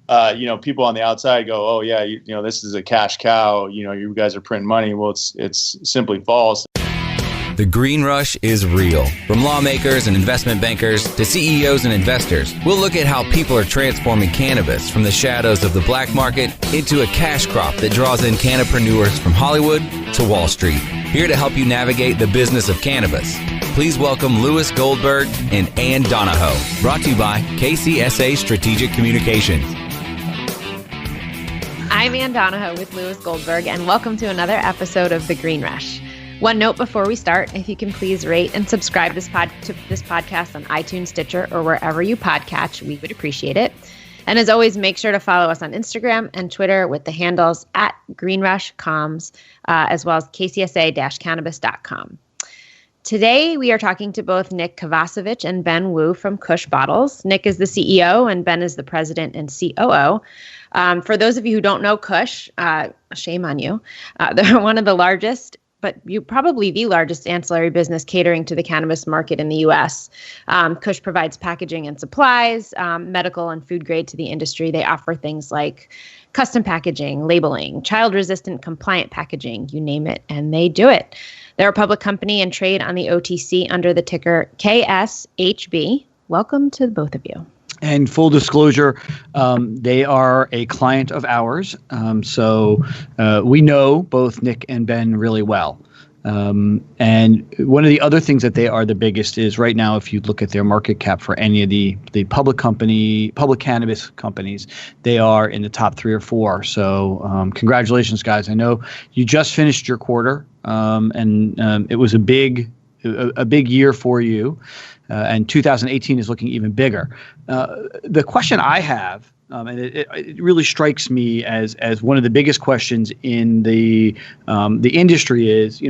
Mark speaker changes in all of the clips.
Speaker 1: people on the outside go, oh yeah, this is a cash cow. You guys are printing money. Well, it's simply false.
Speaker 2: The green rush is real. From lawmakers and investment bankers to CEOs and investors, we'll look at how people are transforming cannabis from the shadows of the black market into a cash crop that draws in cannapreneurs from Hollywood to Wall Street. Here to help you navigate the business of cannabis, please welcome Lewis Goldberg and Ann Donahoe. Brought to you by KCSA Strategic Communications.
Speaker 3: I'm Ann Donahoe with Lewis Goldberg, and welcome to another episode of The Green Rush. One note before we start, if you can please rate and subscribe to this podcast on iTunes, Stitcher, or wherever you podcatch, we would appreciate it. And as always, make sure to follow us on Instagram and Twitter with the handles @GreenRushComms, as well as KCSA-Cannabis.com. Today, we are talking to both Nick Kovacevich and Ben Wu from Kush Bottles. Nick is the CEO and Ben is the president and COO. For those of you who don't know Kush, shame on you. They're one of the largest, but probably the largest ancillary business catering to the cannabis market in the U.S. Kush provides packaging and supplies, medical and food grade to the industry. They offer things like custom packaging, labeling, child-resistant compliant packaging, you name it, and they do it. They're a public company and trade on the OTC under the ticker KSHB. Welcome to both of you.
Speaker 4: And full disclosure, they are a client of ours. So we know both Nick and Ben really well. And one of the other things that they are the biggest is right now, if you look at their market cap for any of the public cannabis companies, they are in the top 3 or 4. So congratulations, guys. I know you just finished your quarter, and it was a big year for you. And 2018 is looking even bigger. The question I have, and it really strikes me as one of the biggest questions in the industry is,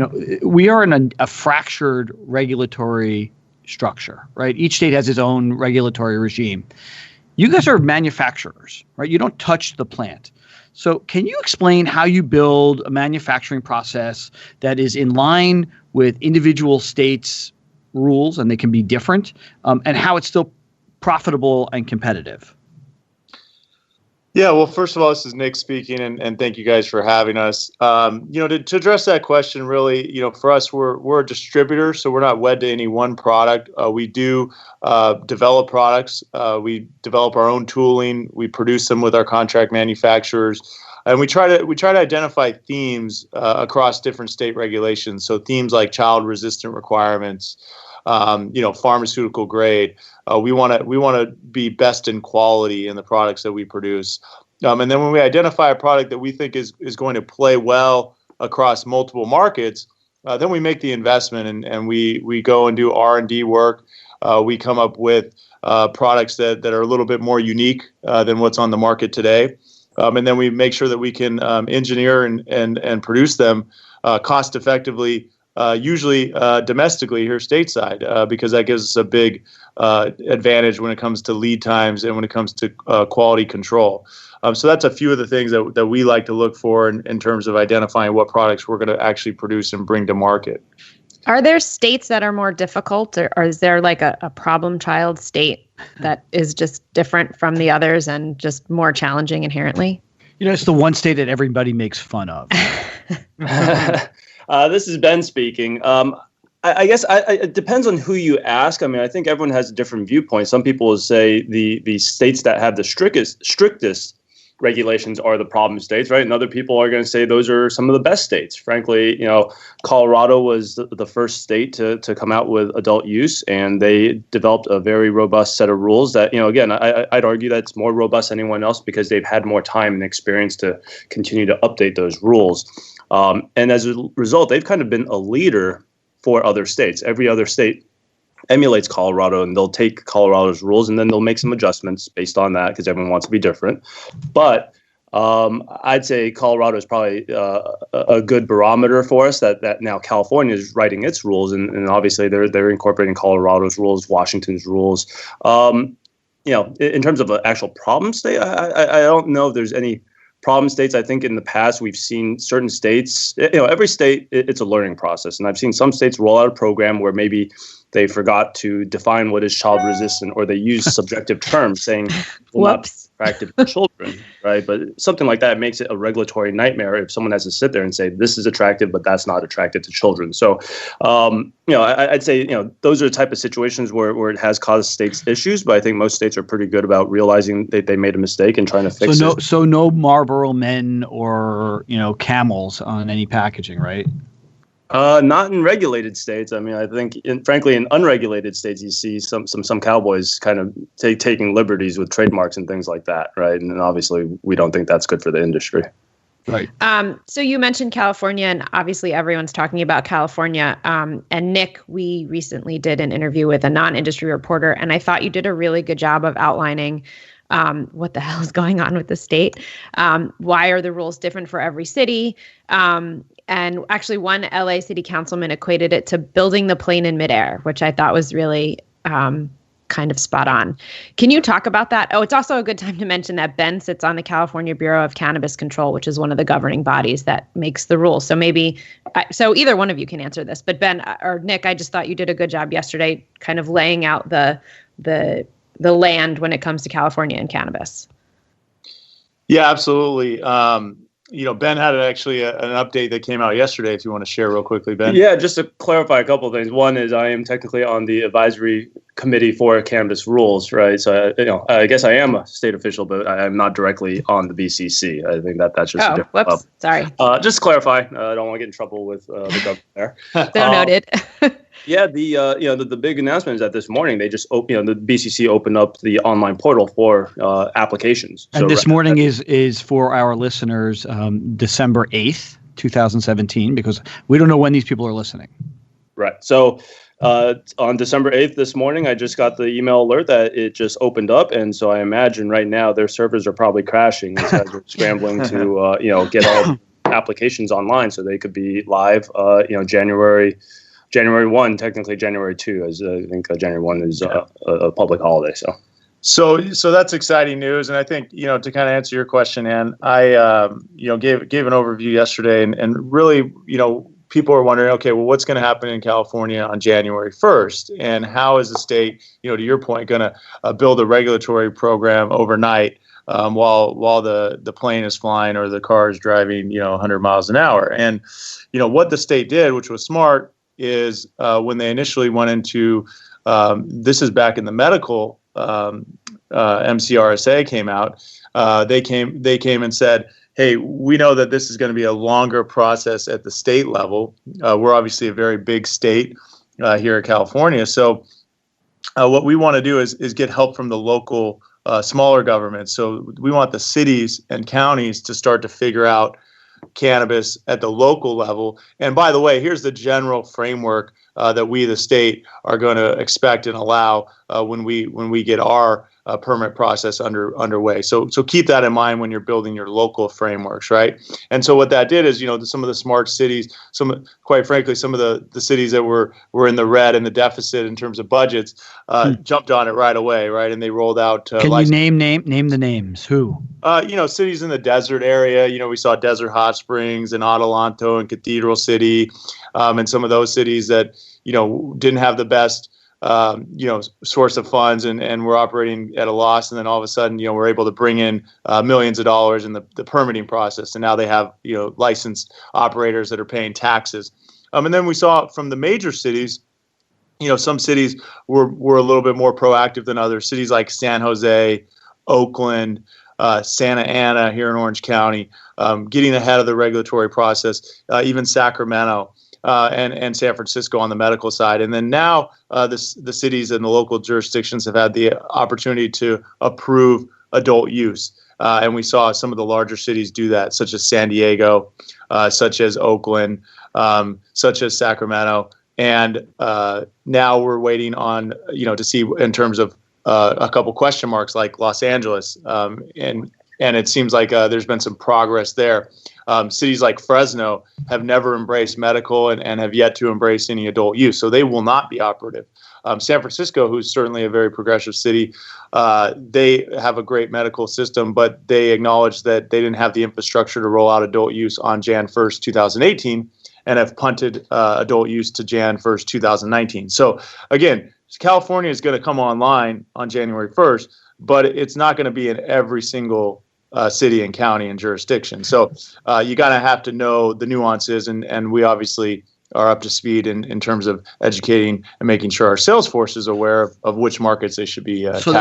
Speaker 4: we are in a fractured regulatory structure, right? Each state has its own regulatory regime. You guys are manufacturers, right? You don't touch the plant. So can you explain how you build a manufacturing process that is in line with individual states' rules, and they can be different, and how it's still profitable and competitive?
Speaker 1: Yeah, well, first of all, this is Nick speaking, and thank you guys for having us. To address that question, really, for us, we're a distributor, so we're not wed to any one product. We do develop products. We develop our own tooling. We produce them with our contract manufacturers. And we try to identify themes across different state regulations. So themes like child-resistant requirements, pharmaceutical grade. We want to be best in quality in the products that we produce. And then when we identify a product that we think is going to play well across multiple markets, then we make the investment and we go and do R&D work. We come up with products that are a little bit more unique than what's on the market today. And then we make sure that we can engineer and produce them cost effectively, usually domestically here stateside, because that gives us a big advantage when it comes to lead times and when it comes to quality control. So that's a few of the things that we like to look for in terms of identifying what products we're going to actually produce and bring to market.
Speaker 3: Are there states that are more difficult, or is there like a problem child state that is just different from the others and just more challenging inherently?
Speaker 4: It's the one state that everybody makes fun of.
Speaker 5: This is Ben speaking. I guess it depends on who you ask. I mean, I think everyone has a different viewpoint. Some people will say the states that have the strictest regulations are the problem states, right? And other people are going to say those are some of the best states. Frankly, Colorado was the first state to come out with adult use, and they developed a very robust set of rules that, again, I'd argue that's more robust than anyone else because they've had more time and experience to continue to update those rules. And as a result, they've kind of been a leader for other states. Every other state emulates Colorado, and they'll take Colorado's rules and then they'll make some adjustments based on that because everyone wants to be different. But I'd say Colorado is probably a good barometer for us that now California is writing its rules, and obviously they're incorporating Colorado's rules, Washington's rules. In terms of an actual problem state, I don't know if there's any problem states. I think in the past we've seen certain states, every state, it's a learning process. And I've seen some states roll out a program where maybe they forgot to define what is child resistant, or they use subjective terms saying will not be attractive to children, right? But something like that makes it a regulatory nightmare if someone has to sit there and say this is attractive, but that's not attractive to children. So, I'd say, those are the type of situations where it has caused states issues, but I think most states are pretty good about realizing that they made a mistake and trying to fix it.
Speaker 4: So no Marlboro Men or, Camels on any packaging, right?
Speaker 5: Not in regulated states. I mean, I think, frankly, in unregulated states, you see some cowboys kind of taking liberties with trademarks and things like that, right? And obviously, we don't think that's good for the industry.
Speaker 4: Right.
Speaker 3: So you mentioned California, and obviously everyone's talking about California. And Nick, we recently did an interview with a non-industry reporter, and I thought you did a really good job of outlining what the hell is going on with the state. Why are the rules different for every city? And actually, one LA city councilman equated it to building the plane in midair, which I thought was really kind of spot on. Can you talk about that? Oh, it's also a good time to mention that Ben sits on the California Bureau of Cannabis Control, which is one of the governing bodies that makes the rules. So so either one of you can answer this. But Ben or Nick, I just thought you did a good job yesterday kind of laying out the land when it comes to California and cannabis.
Speaker 1: Yeah, absolutely. Ben had actually an update that came out yesterday, if you want to share real quickly, Ben.
Speaker 5: Yeah, just to clarify a couple of things. One is I am technically on the advisory committee for cannabis rules, right? So, I guess I am a state official, but I'm not directly on the BCC. I think that's just a different
Speaker 3: whoops, sorry.
Speaker 5: Just to clarify, I don't want to get in trouble with the government there.
Speaker 3: So noted.
Speaker 5: Yeah, the big announcement is that this morning they just the BCC opened up the online portal for applications.
Speaker 4: And this morning is for our listeners December 8th, 2017, because we don't know when these people are listening.
Speaker 5: Right. So on December 8th this morning, I just got the email alert that it just opened up, and so I imagine right now their servers are probably crashing as they're scrambling to get all applications online so they could be live. January 1, technically January 2, as I think January 1 is a public holiday.
Speaker 1: So that's exciting news. And I think, to kind of answer your question, Ann, I, gave an overview yesterday and really, people are wondering, okay, well, what's going to happen in California on January 1st? And how is the state, to your point, going to build a regulatory program overnight while the plane is flying or the car is driving, 100 miles an hour? And, what the state did, which was smart, is when they initially went into this is back in the medical MCRSA came out. They came and said, hey, we know that this is going to be a longer process at the state level. We're obviously a very big state here in California. So what we want to do is get help from the local smaller governments. So we want the cities and counties to start to figure out cannabis at the local level. And by the way, here's the general framework that we, the state, are going to expect and allow when we get our permit process underway. So keep that in mind when you're building your local frameworks, right? And so what that did is, some of the smart cities, quite frankly, some of the cities that were in the red and the deficit in terms of budgets, jumped on it right away, right? And they rolled out.
Speaker 4: Can you name the names? Who?
Speaker 1: Cities in the desert area. We saw Desert Hot Springs and Adelanto and Cathedral City, and some of those cities that didn't have the best source of funds and we're operating at a loss. And then all of a sudden, we're able to bring in millions of dollars in the permitting process. And now they have, licensed operators that are paying taxes. And then we saw from the major cities, some cities were a little bit more proactive than others. Cities like San Jose, Oakland, Santa Ana here in Orange County, getting ahead of the regulatory process, even Sacramento. And San Francisco on the medical side. And then now the cities and the local jurisdictions have had the opportunity to approve adult use. And we saw some of the larger cities do that, such as San Diego, such as Oakland, such as Sacramento. And now we're waiting on, to see in terms of a couple question marks like Los Angeles. And it seems like there's been some progress there. Cities like Fresno have never embraced medical and have yet to embrace any adult use, so they will not be operative. San Francisco, who's certainly a very progressive city, they have a great medical system, but they acknowledge that they didn't have the infrastructure to roll out adult use on Jan 1st, 2018. and have punted adult use to Jan 1st, 2019. So again, California is going to come online on January 1st, but it's not going to be in every single city and county and jurisdiction. So you got to have to know the nuances, and we obviously are up to speed in terms of educating and making sure our sales force is aware of which markets they should be
Speaker 4: so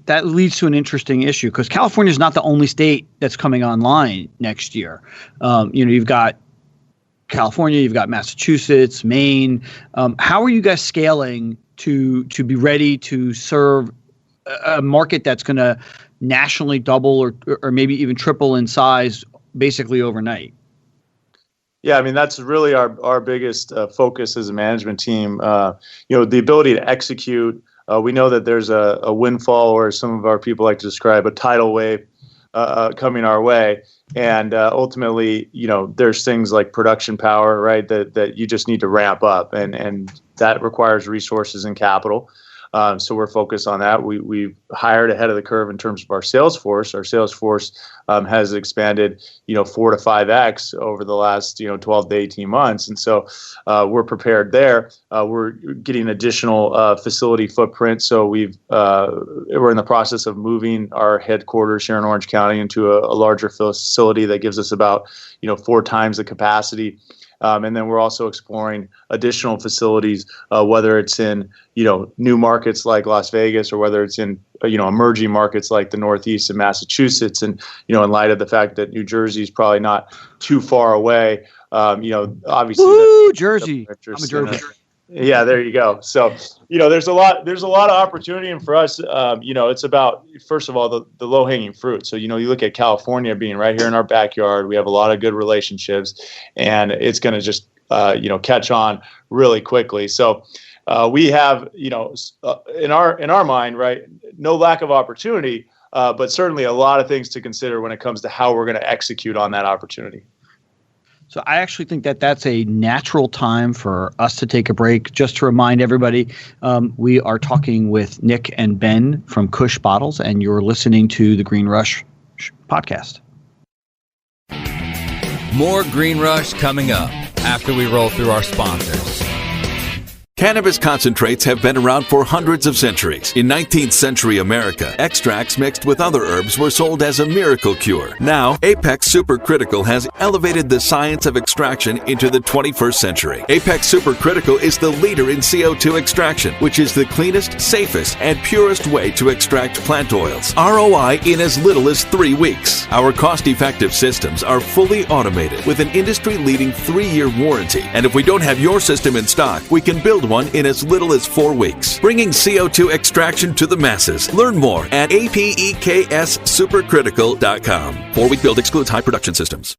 Speaker 4: that leads to an interesting issue, because California is not the only state that's coming online next year. You've got California, you've got Massachusetts, Maine. How are you guys scaling to be ready to serve a market that's going to nationally double or maybe even triple in size basically overnight?
Speaker 1: Yeah, I mean, that's really our biggest focus as a management team. The ability to execute. We know that there's a windfall, or some of our people like to describe a tidal wave coming our way. And ultimately, there's things like production power, right, that you just need to ramp up. And that requires resources and capital. So we're focused on that. We've hired ahead of the curve in terms of our sales force. Our sales force has expanded, 4 to 5x over the last, 12 to 18 months. And so we're prepared there. We're getting additional facility footprint. So we're in the process of moving our headquarters here in Orange County into a larger facility that gives us about, 4 times the capacity. And then we're also exploring additional facilities, whether it's in, new markets like Las Vegas, or whether it's in, emerging markets like the Northeast and Massachusetts. And, in light of the fact that New Jersey is probably not too far away, obviously.
Speaker 4: Woo, Jersey. I'm a Jersey.
Speaker 1: Yeah, there you go. So, there's a lot of opportunity. And for us, it's about, first of all, the low hanging fruit. So, you look at California being right here in our backyard. We have a lot of good relationships, and it's going to just, catch on really quickly. So we have, in our mind, right, no lack of opportunity, but certainly a lot of things to consider when it comes to how we're going to execute on that opportunity.
Speaker 4: So I actually think that that's a natural time for us to take a break. Just to remind everybody, we are talking with Nick and Ben from Kush Bottles, and you're listening to the Green Rush podcast.
Speaker 2: More Green Rush coming up after we roll through our sponsors.
Speaker 6: Cannabis concentrates have been around for hundreds of centuries. In 19th century America, extracts mixed with other herbs were sold as a miracle cure. Now, Apex Supercritical has elevated the science of extraction into the 21st century. Apex Supercritical is the leader in CO2 extraction, which is the cleanest, safest, and purest way to extract plant oils. ROI in as little as 3 weeks. Our cost-effective systems are fully automated with an industry-leading 3-year warranty. And if we don't have your system in stock, we can build one in as little as 4 weeks, bringing CO2 extraction to the masses. Learn more at apexsupercritical.com. 4-week build excludes high production systems.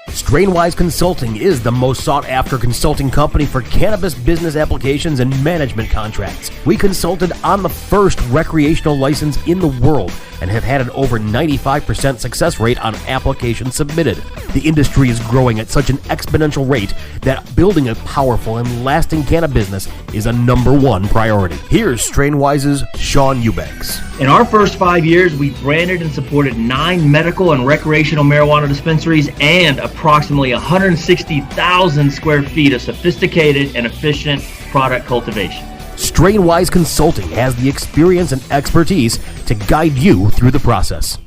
Speaker 7: Strainwise Consulting is the most sought-after consulting company for cannabis business applications and management contracts. We consulted on the first recreational license in the world and have had an over 95% success rate on applications submitted. The industry is growing at such an exponential rate that building a powerful and lasting cannabis business is a #1 priority. Here's Strainwise's Sean Eubanks.
Speaker 8: In our first 5 years, we branded and supported 9 medical and recreational marijuana dispensaries and approximately 160,000 square feet of sophisticated and efficient product cultivation.
Speaker 7: Strainwise Consulting has the experience and expertise to guide you through the process.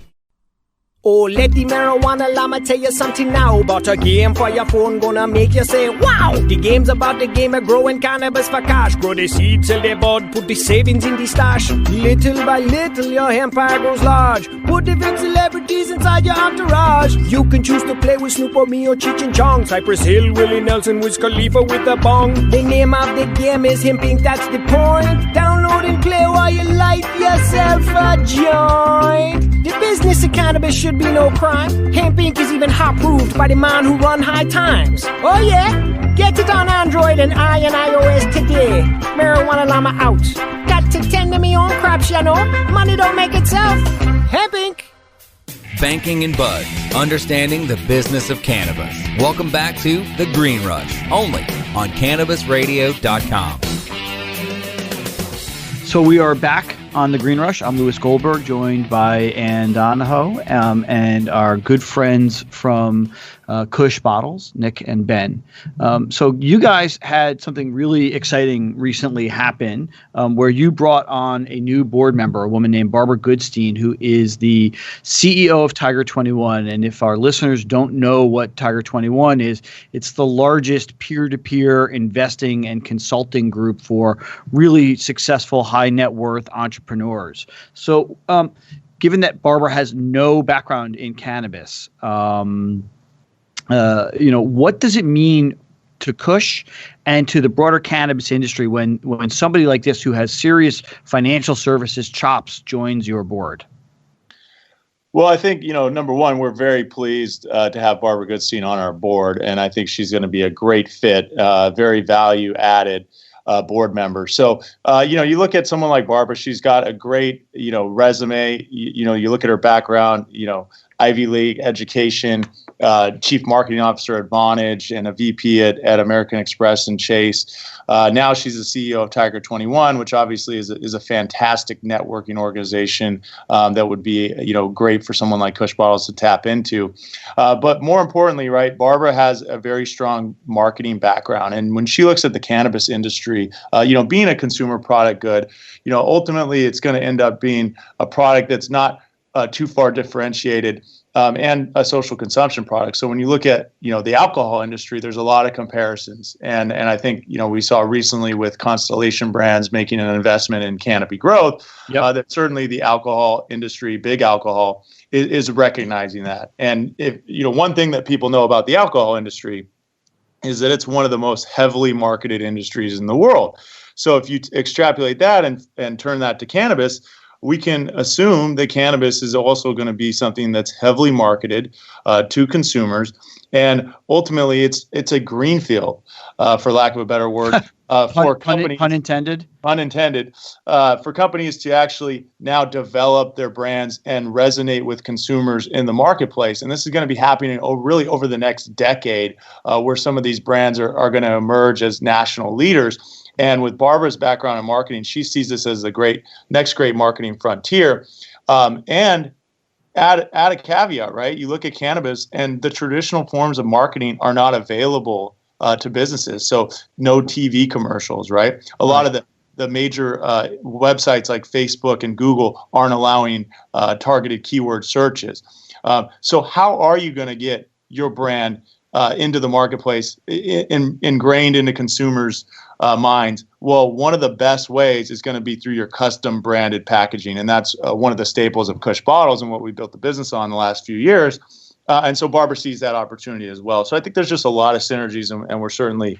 Speaker 9: Oh, let the marijuana llama tell you something now about a game for your phone gonna make you say, wow! The game's about the game of growing cannabis for cash. Grow the seed, sell the bud, put the savings in the stash. Little by little, your empire grows large. Put different celebrities inside your entourage. You can choose to play with Snoop or me or Cheech and Chong, Cypress Hill, Willie Nelson, Wiz Khalifa with a bong. The name of the game is Hemp Inc., that's the point. Download and play while you light yourself a joint. The business of cannabis should be no crime. Hemp Inc. is even hot-proofed by the man who run High Times. Oh yeah? Get it on Android and iOS today. Marijuana llama out. Got to tend to me own crops, you know. Money don't make itself. Hemp Inc.
Speaker 2: Banking and Buds, understanding the business of cannabis. Welcome back to The Green Rush, only on CannabisRadio.com.
Speaker 4: So we are back on the Green Rush. I'm Lewis Goldberg, joined by Ann Donahoe, and our good friends from Kush Bottles, Nick and Ben. So you guys had something really exciting recently happen, where you brought on a new board member, a woman named Barbara Goodstein, who is the CEO of Tiger 21. And if our listeners don't know what Tiger 21 is, it's the largest peer-to-peer investing and consulting group for really successful high net worth entrepreneurs. So given that Barbara has no background in cannabis, what does it mean to Kush and to the broader cannabis industry when somebody like this who has serious financial services chops joins your board?
Speaker 1: Well, I think, number one, we're very pleased to have Barbara Goodstein on our board, and I think she's going to be a great fit, very value-added board member. So, you look at someone like Barbara, she's got a great, resume. You look at her background, Ivy League education, chief marketing officer at Vonage, and a VP at American Express and Chase. Now she's the CEO of Tiger 21, which obviously is a fantastic networking organization that would be great for someone like Kush Bottles to tap into. But more importantly, right, Barbara has a very strong marketing background, and when she looks at the cannabis industry, being a consumer product good, ultimately it's going to end up being a product that's not too far differentiated, and a social consumption product. So when you look at, the alcohol industry, there's a lot of comparisons. And I think, we saw recently with Constellation Brands making an investment in Canopy Growth, that certainly the alcohol industry, big alcohol, is recognizing that. And if, one thing that people know about the alcohol industry is that it's one of the most heavily marketed industries in the world. So if you extrapolate that and turn that to cannabis, we can assume that cannabis is also going to be something that's heavily marketed to consumers, and ultimately it's a greenfield, for lack of a better word, for companies.
Speaker 4: Unintended.
Speaker 1: For companies to actually now develop their brands and resonate with consumers in the marketplace, and this is going to be happening really over the next decade, where some of these brands are going to emerge as national leaders. And with Barbara's background in marketing, she sees this as the next great marketing frontier. And add a caveat, right? You look at cannabis, and the traditional forms of marketing are not available to businesses. So no TV commercials, right? A lot of the major websites like Facebook and Google aren't allowing targeted keyword searches. So how are you going to get your brand into the marketplace, ingrained into consumers' minds? Well, one of the best ways is going to be through your custom branded packaging. And that's one of the staples of Kush Bottles and what we built the business on the last few years. And so Barbara sees that opportunity as well. So I think there's just a lot of synergies, and we're certainly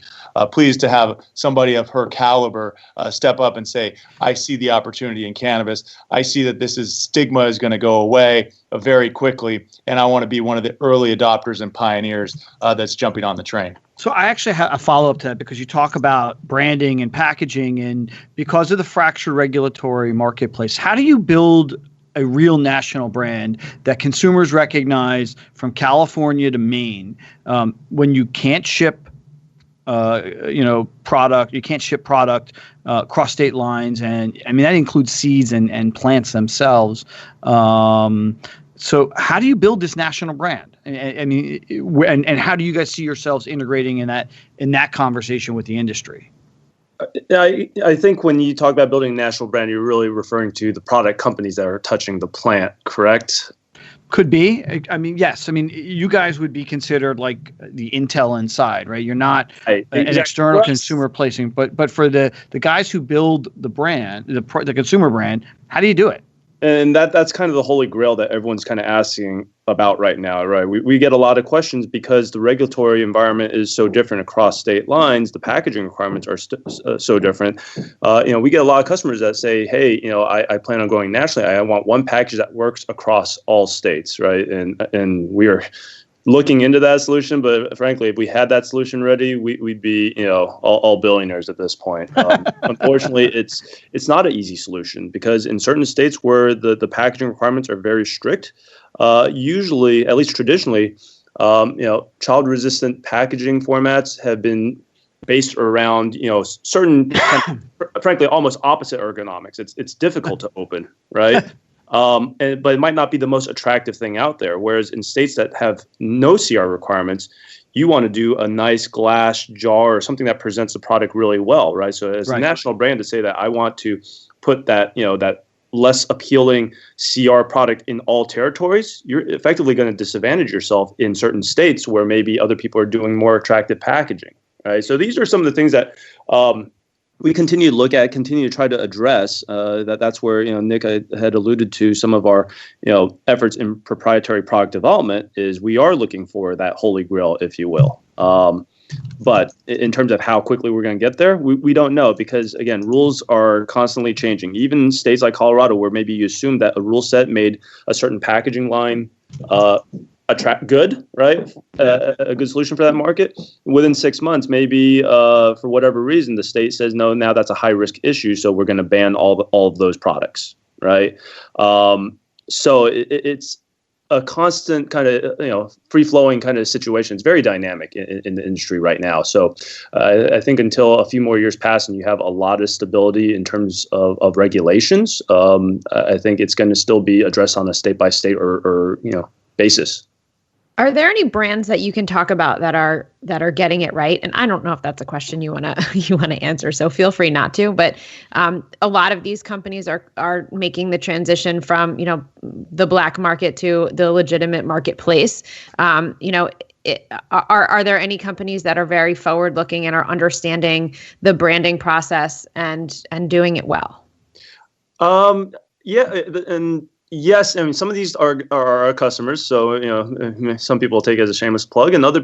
Speaker 1: pleased to have somebody of her caliber step up and say, I see the opportunity in cannabis. I see that this stigma is going to go away very quickly, and I want to be one of the early adopters and pioneers that's jumping on the train.
Speaker 4: So I actually have a follow-up to that, because you talk about branding and packaging, and because of the fractured regulatory marketplace, how do you build a real national brand that consumers recognize from California to Maine, when you can't ship product, across state lines, and I mean that includes seeds and plants themselves. So how do you build this national brand? And how do you guys see yourselves integrating in that conversation with the industry?
Speaker 5: I think when you talk about building a national brand, you're really referring to the product companies that are touching the plant, correct?
Speaker 4: Could be. I mean, yes. I mean, you guys would be considered like the Intel inside, right? You're not an external consumer placing, but for the guys who build the brand, the consumer brand, how do you do it?
Speaker 5: And that's kind of the holy grail that everyone's kind of asking about right now, right? We get a lot of questions because the regulatory environment is so different across state lines. The packaging requirements are so different. We get a lot of customers that say, hey, I plan on going nationally. I want one package that works across all states, right? And we are looking into that solution, but frankly, if we had that solution ready, we'd be, all billionaires at this point. Unfortunately, it's not an easy solution because in certain states where the packaging requirements are very strict, usually, at least traditionally, child-resistant packaging formats have been based around, certain, frankly, almost opposite ergonomics. It's difficult to open, right? But it might not be the most attractive thing out there. Whereas in states that have no CR requirements, you want to do a nice glass jar or something that presents the product really well, right? So as a national brand, to say that I want to put that, that less appealing CR product in all territories, you're effectively going to disadvantage yourself in certain states where maybe other people are doing more attractive packaging, right? So these are some of the things that we continue to look at, continue to try to address. That's where, Nick had alluded to some of our, efforts in proprietary product development is we are looking for that holy grail, if you will. But in terms of how quickly we're going to get there, we don't know because, again, rules are constantly changing. Even in states like Colorado, where maybe you assume that a rule set made a certain packaging line good, right? A good solution for that market. Within 6 months, maybe for whatever reason, the state says, no, now that's a high risk issue, so we're going to ban all of those products, right? So it's a constant kind of, free-flowing kind of situation. It's very dynamic in the industry right now. So I think until a few more years pass and you have a lot of stability in terms of regulations, I think it's going to still be addressed on a state-by-state or basis.
Speaker 3: Are there any brands that you can talk about that are getting it right? And I don't know if that's a question you wanna answer, so feel free not to. But a lot of these companies are making the transition from the black market to the legitimate marketplace. Are there any companies that are very forward looking and are understanding the branding process and doing it well?
Speaker 5: Yeah, and. Yes, I mean some of these are our customers, so some people take it as a shameless plug, and other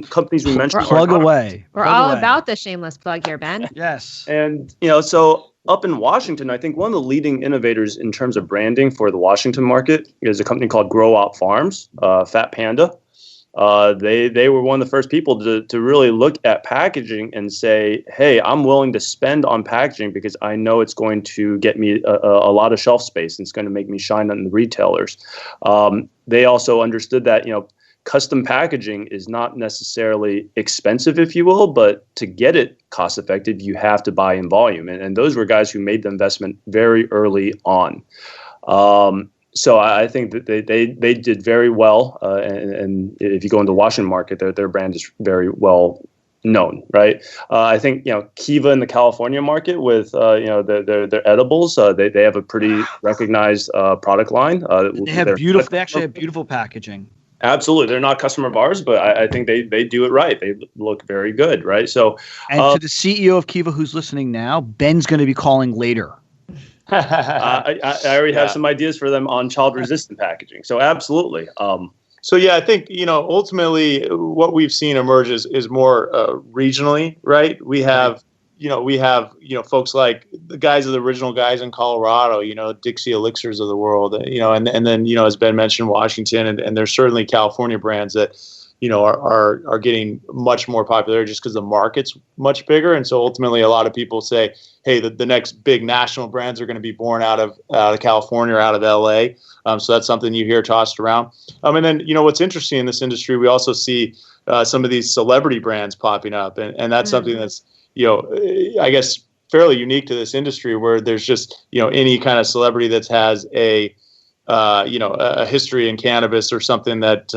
Speaker 5: companies we mentioned.
Speaker 4: Plug away.
Speaker 3: We're all about the shameless plug here, Ben.
Speaker 4: Yes,
Speaker 5: and so up in Washington, I think one of the leading innovators in terms of branding for the Washington market is a company called Grow Out Farms, Fat Panda. They were one of the first people to really look at packaging and say, hey, I'm willing to spend on packaging because I know it's going to get me a lot of shelf space and it's going to make me shine on the retailers. They also understood that, custom packaging is not necessarily expensive, if you will, but to get it cost effective, you have to buy in volume. And those were guys who made the investment very early on. So I think that they did very well, and if you go into the Washington market, their brand is very well known, right? I think Kiva in the California market with their edibles, they have a pretty recognized product line.
Speaker 4: They have beautiful. They actually have beautiful packaging.
Speaker 5: Absolutely, they're not customer of ours, but I think they do it right. They look very good, right? So,
Speaker 4: and to the CEO of Kiva who's listening now, Ben's going to be calling later.
Speaker 5: I already have some ideas for them on child-resistant packaging. So absolutely.
Speaker 1: So yeah, I think ultimately what we've seen emerge is more regionally, right? We have folks like the guys of the original guys in Colorado, Dixie Elixirs of the world, and then as Ben mentioned, Washington, and there's certainly California brands that are getting much more popular just because the market's much bigger. And so ultimately a lot of people say, hey, the next big national brands are going to be born out of California or out of LA. So that's something you hear tossed around. And then, what's interesting in this industry, we also see some of these celebrity brands popping up. And that's something that's, I guess, fairly unique to this industry where there's just, any kind of celebrity that has a history in cannabis or something that,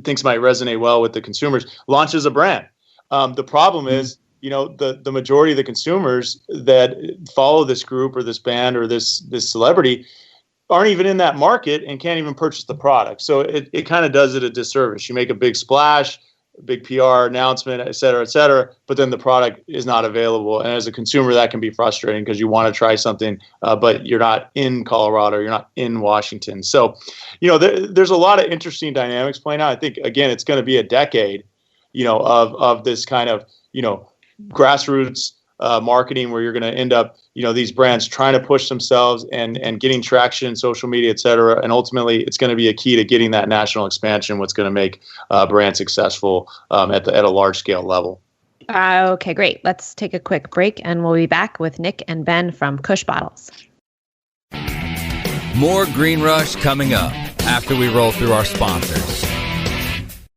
Speaker 1: thinks might resonate well with the consumers, launches a brand. The problem is, the majority of the consumers that follow this group or this band or this celebrity aren't even in that market and can't even purchase the product. So it kind of does it a disservice. You make a big splash, a big PR announcement, et cetera, but then the product is not available. And as a consumer, that can be frustrating because you want to try something, but you're not in Colorado, you're not in Washington. So, there's a lot of interesting dynamics playing out. I think, again, it's going to be a decade, of this kind of, grassroots marketing where you're going to end up, these brands trying to push themselves and getting traction in social media, et cetera. And ultimately, it's going to be a key to getting that national expansion, what's going to make a brand successful at a large scale level.
Speaker 3: Okay, great. Let's take a quick break and we'll be back with Nick and Ben from Kush Bottles.
Speaker 2: More Green Rush coming up after we roll through our sponsors.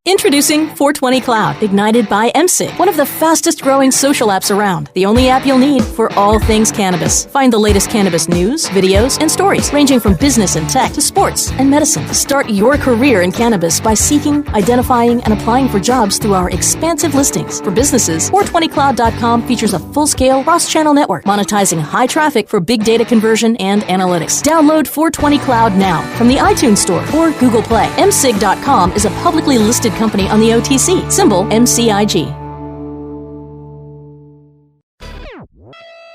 Speaker 10: Introducing 420 Cloud, ignited by MSIG, one of the fastest growing social apps around. The only app you'll need for all things cannabis. Find the latest cannabis news, videos, and stories, ranging from business and tech to sports and medicine. Start your career in cannabis by seeking, identifying, and applying for jobs through our expansive listings. For businesses, 420cloud.com features a full-scale cross-channel network, monetizing high traffic for big data conversion and analytics. Download 420 Cloud now from the iTunes Store or Google Play. MSIG.com is a publicly listed company on the OTC, symbol MCIG.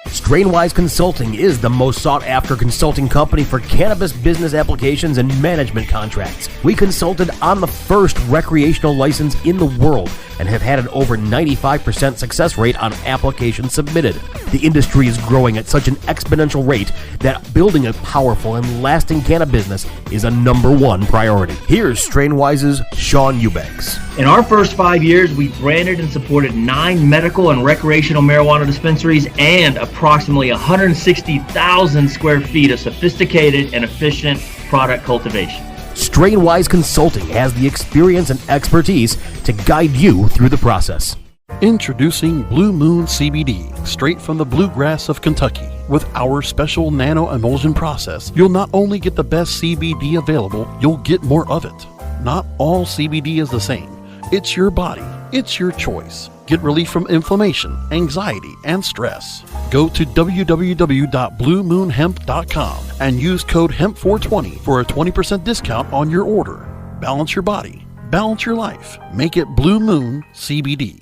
Speaker 7: Strainwise Consulting is the most sought-after consulting company for cannabis business applications and management contracts. We consulted on the first recreational license in the world and have had an over 95% success rate on applications submitted. The industry is growing at such an exponential rate that building a powerful and lasting cannabis business is a #1 priority. Here's Strainwise's Sean Eubanks.
Speaker 8: In our first 5 years, we branded and supported 9 medical and recreational marijuana dispensaries and approximately 160,000 square feet of sophisticated and efficient product cultivation.
Speaker 7: Strainwise Consulting has the experience and expertise to guide you through the process.
Speaker 11: Introducing Blue Moon CBD, straight from the bluegrass of Kentucky. With our special nano emulsion process, you'll not only get the best CBD available, you'll get more of it. Not all CBD is the same. It's your body. It's your choice. Get relief from inflammation, anxiety, and stress. Go to www.bluemoonhemp.com and use code HEMP420 for a 20% discount on your order. Balance your body. Balance your life. Make it Blue Moon CBD.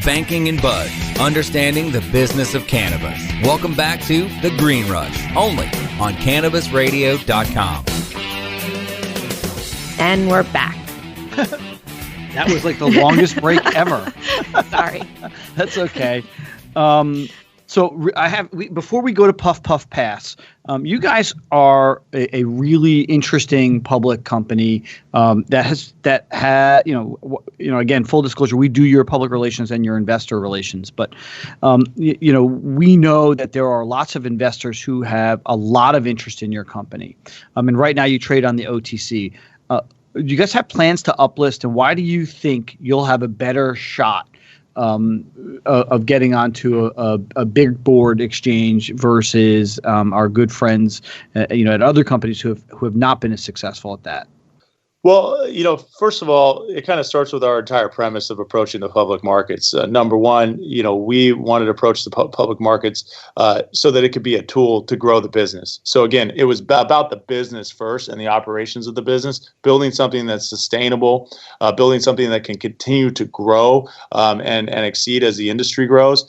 Speaker 2: Banking and Buzz, understanding the business of cannabis. Welcome back to The Green Rush, only on CannabisRadio.com.
Speaker 3: And we're back.
Speaker 4: That was like the longest break ever.
Speaker 3: Sorry.
Speaker 4: That's okay. Before we go to Puff Puff Pass, you guys are a really interesting public company that had again, full disclosure, we do your public relations and your investor relations, but we know that there are lots of investors who have a lot of interest in your company. And right now you trade on the OTC. Do you guys have plans to uplist, and why do you think you'll have a better shot of getting onto a big board exchange versus our good friends, at other companies who have not been as successful at that?
Speaker 1: Well, first of all, it kind of starts with our entire premise of approaching the public markets. Number one, we wanted to approach the public markets so that it could be a tool to grow the business. So again, it was about the business first and the operations of the business, building something that's sustainable, building something that can continue to grow and exceed as the industry grows.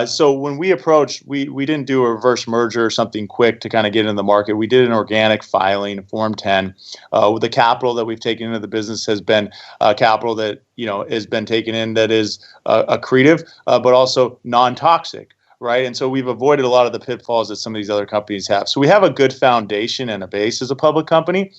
Speaker 1: So when we approached, we didn't do a reverse merger or something quick to kind of get in the market. We did an organic filing, Form 10. With the capital that we've taken into the business has been capital that has been taken in that is accretive, but also non-toxic, right? And so we've avoided a lot of the pitfalls that some of these other companies have. So we have a good foundation and a base as a public company.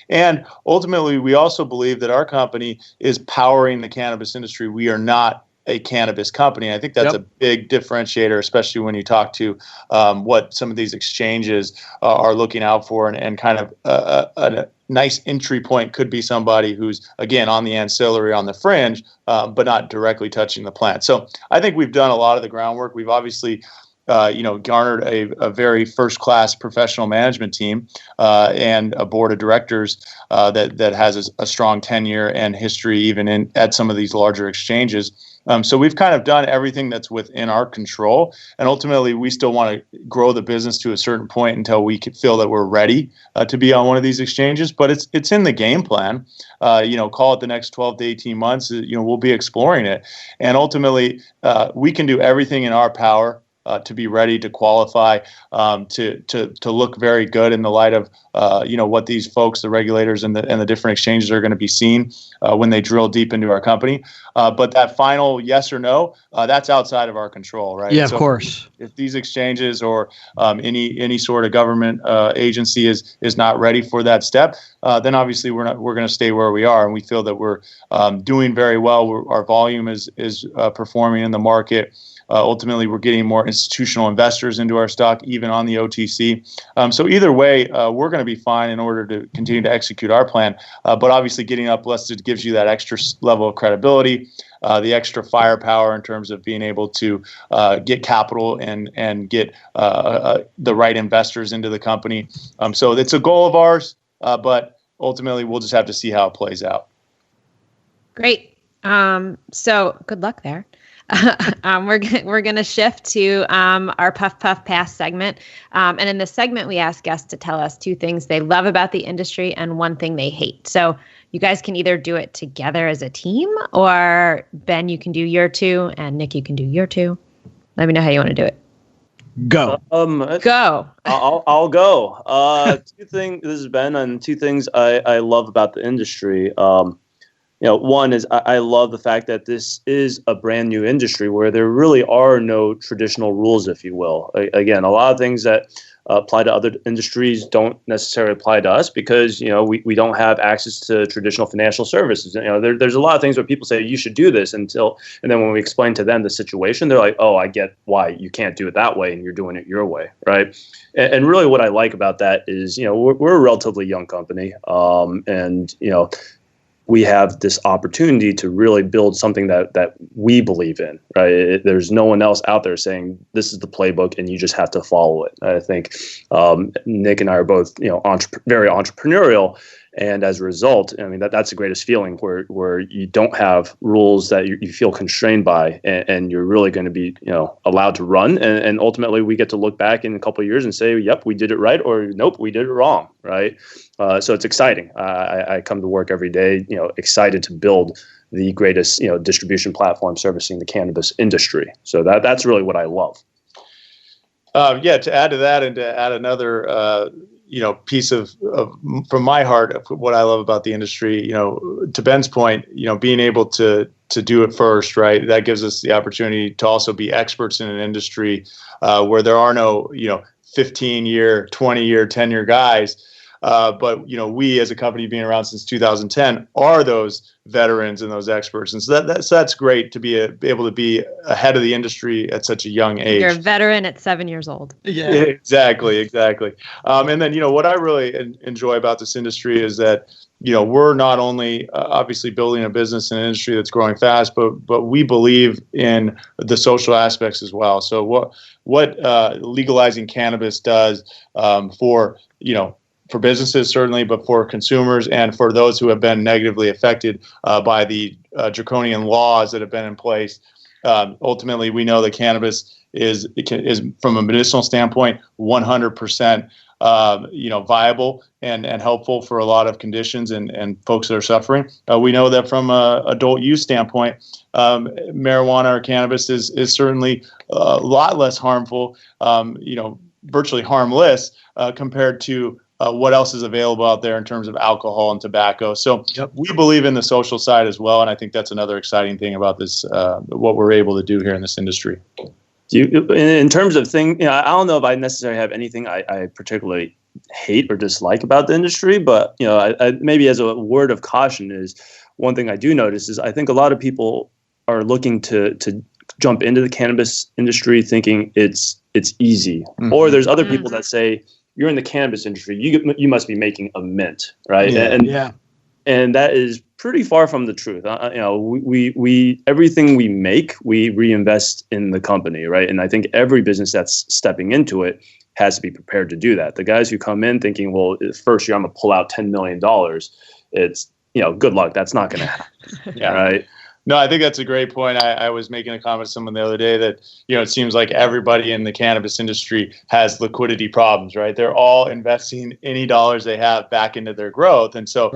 Speaker 1: And ultimately, we also believe that our company is powering the cannabis industry. We are not a cannabis company. I think that's a big differentiator, especially when you talk to what some of these exchanges are looking out for, and kind of a nice entry point could be somebody who's, again, on the ancillary, on the fringe, but not directly touching the plant. So I think we've done a lot of the groundwork. We've obviously garnered a very first-class professional management team and a board of directors that has a strong tenure and history even at some of these larger exchanges. So we've kind of done everything that's within our control, and ultimately we still want to grow the business to a certain point until we can feel that we're ready to be on one of these exchanges. But it's in the game plan. Call it the next 12 to 18 months. We'll be exploring it, and ultimately we can do everything in our power to be ready to qualify, to look very good in the light of what these folks, the regulators and the different exchanges are going to be seeing when they drill deep into our company. But that final yes or no, that's outside of our control, right?
Speaker 4: Yeah, of course.
Speaker 1: If these exchanges or any sort of government agency is not ready for that step, then obviously we're going to stay where we are, and we feel that we're doing very well. Our volume is performing in the market. Ultimately, we're getting more institutional investors into our stock, even on the OTC. So either way, we're going to be fine in order to continue to execute our plan. But obviously, getting uplisted gives you that extra level of credibility, the extra firepower in terms of being able to get capital and get the right investors into the company. So it's a goal of ours, but ultimately, we'll just have to see how it plays out.
Speaker 3: Great. So good luck there. We're going to shift to our Puff Puff Pass segment. And in this segment, we ask guests to tell us 2 things they love about the industry and 1 thing they hate. So you guys can either do it together as a team, or Ben, you can do your 2, and Nick, you can do your 2. Let me know how you want to do it.
Speaker 4: Go.
Speaker 3: Go.
Speaker 5: I'll go. 2 things. This is Ben, and 2 things I love about the industry. One is I love the fact that this is a brand new industry where there really are no traditional rules, if you will. Again, a lot of things that apply to other industries don't necessarily apply to us because, we don't have access to traditional financial services. There's a lot of things where people say you should do this and then when we explain to them the situation, they're like, oh, I get why you can't do it that way and you're doing it your way, right? And really what I like about that is, we're a relatively young company, and we have this opportunity to really build something that we believe in, right? There's no one else out there saying this is the playbook and you just have to follow it. I think Nick and I are both, very entrepreneurial, and as a result, I mean that's the greatest feeling where you don't have rules that you feel constrained by, and you're really going to be allowed to run, and ultimately we get to look back in a couple of years and say, yep, we did it right, or nope, we did it wrong, right? So it's exciting. I come to work every day, excited to build the greatest, distribution platform servicing the cannabis industry. So that's really what I love.
Speaker 1: To add to that and to add another, piece of from my heart of what I love about the industry, to Ben's point, being able to do it first, right? That gives us the opportunity to also be experts in an industry where there are no, 15-year, 20-year, 10-year guys. But we as a company being around since 2010 are those veterans and those experts, and so that's great to be able to be ahead of the industry at such a young age.
Speaker 3: You're a veteran at 7 years old.
Speaker 1: Yeah, exactly. And then what I really enjoy about this industry is that we're not only obviously building a business in an industry that's growing fast, but we believe in the social aspects as well. So what legalizing cannabis does for businesses, certainly, but for consumers and for those who have been negatively affected by the draconian laws that have been in place. Ultimately, we know that cannabis is from a medicinal standpoint, 100% viable and helpful for a lot of conditions and folks that are suffering. We know that from a adult use standpoint, marijuana or cannabis is certainly a lot less harmful, virtually harmless compared to what else is available out there in terms of alcohol and tobacco. So we believe in the social side as well, and I think that's another exciting thing about this, what we're able to do here in this industry.
Speaker 5: In terms of things, I don't know if I necessarily have anything I particularly hate or dislike about the industry, but I maybe as a word of caution is one thing I do notice is I think a lot of people are looking to jump into the cannabis industry thinking it's easy, mm-hmm. or there's other people that say, you're in the cannabis industry, you must be making a mint, right? And that is pretty far from the truth. We everything we make, we reinvest in the company, right? And I think every business that's stepping into it has to be prepared to do that. The guys who come in thinking, well, first year I'm gonna pull out $10 million, it's good luck. That's not gonna happen, right?
Speaker 1: No, I think that's a great point. I was making a comment to someone the other day that, it seems like everybody in the cannabis industry has liquidity problems, right? They're all investing any dollars they have back into their growth. And so,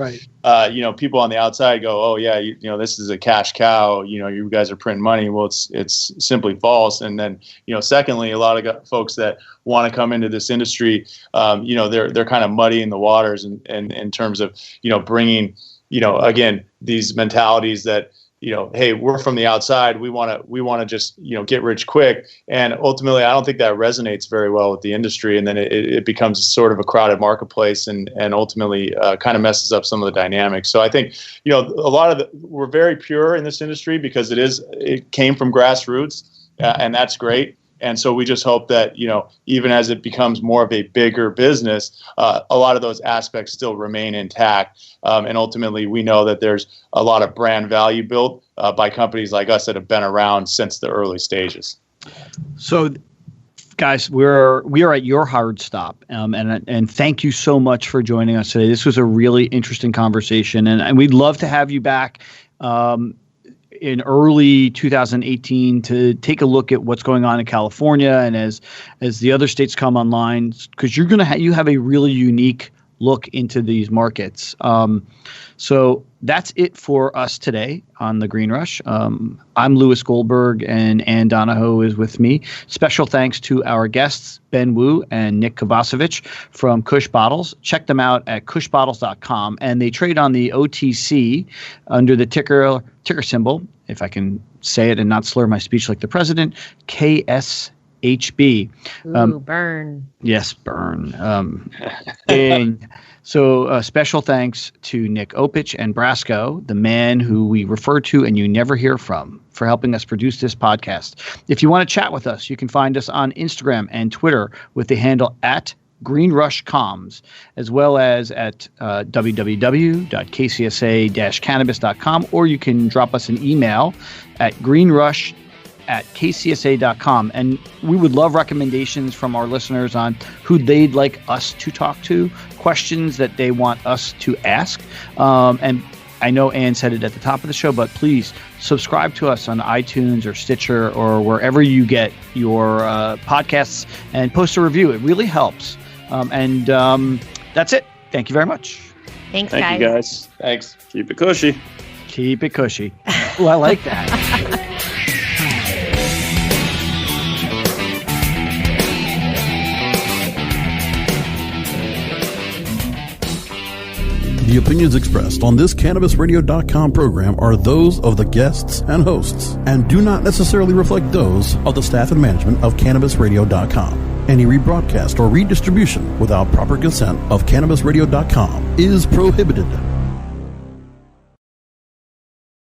Speaker 1: people on the outside go, oh, yeah, this is a cash cow. You guys are printing money. Well, it's simply false. And then, secondly, a lot of folks that want to come into this industry, they're kind of muddying the waters and in terms of, bringing, again, these mentalities that, hey, we're from the outside. We want to just, get rich quick. And ultimately, I don't think that resonates very well with the industry. And then it becomes sort of a crowded marketplace and ultimately kind of messes up some of the dynamics. So I think, a lot of we're very pure in this industry because it came from grassroots. and that's great. And so we just hope that, even as it becomes more of a bigger business, a lot of those aspects still remain intact. And ultimately, we know that there's a lot of brand value built by companies like us that have been around since the early stages.
Speaker 4: So, guys, we are at your hard stop, and thank you so much for joining us today. This was a really interesting conversation, and we'd love to have you back in early 2018 to take a look at what's going on in California and as the other states come online, because you have a really unique look into these markets. So that's it for us today on The Green Rush. I'm Lewis Goldberg, and Ann Donahoe is with me. Special thanks to our guests, Ben Wu and Nick Kovacevich from Kush Bottles. Check them out at kushbottles.com, and they trade on the OTC under the ticker symbol, if I can say it and not slur my speech like the president, KSHB.
Speaker 3: Burn.
Speaker 4: Yes, burn. And so special thanks to Nick Opich and Brasco, the man who we refer to and you never hear from, for helping us produce this podcast. If you want to chat with us, you can find us on Instagram and Twitter with the handle @GreenRushComms, as well as at www.kcsa-cannabis.com, or you can drop us an email at greenrush@kcsa.com. And we would love recommendations from our listeners on who they'd like us to talk to, questions that they want us to ask. And I know Ann said it at the top of the show, but please subscribe to us on iTunes or Stitcher or wherever you get your podcasts, and post a review. It really helps. And that's it. Thank you very much.
Speaker 3: Thank
Speaker 5: you, guys.
Speaker 1: Thanks.
Speaker 5: Keep it cushy.
Speaker 4: Keep it cushy. Oh, I like that.
Speaker 11: The opinions expressed on this CannabisRadio.com program are those of the guests and hosts and do not necessarily reflect those of the staff and management of CannabisRadio.com. Any rebroadcast or redistribution without proper consent of CannabisRadio.com is prohibited.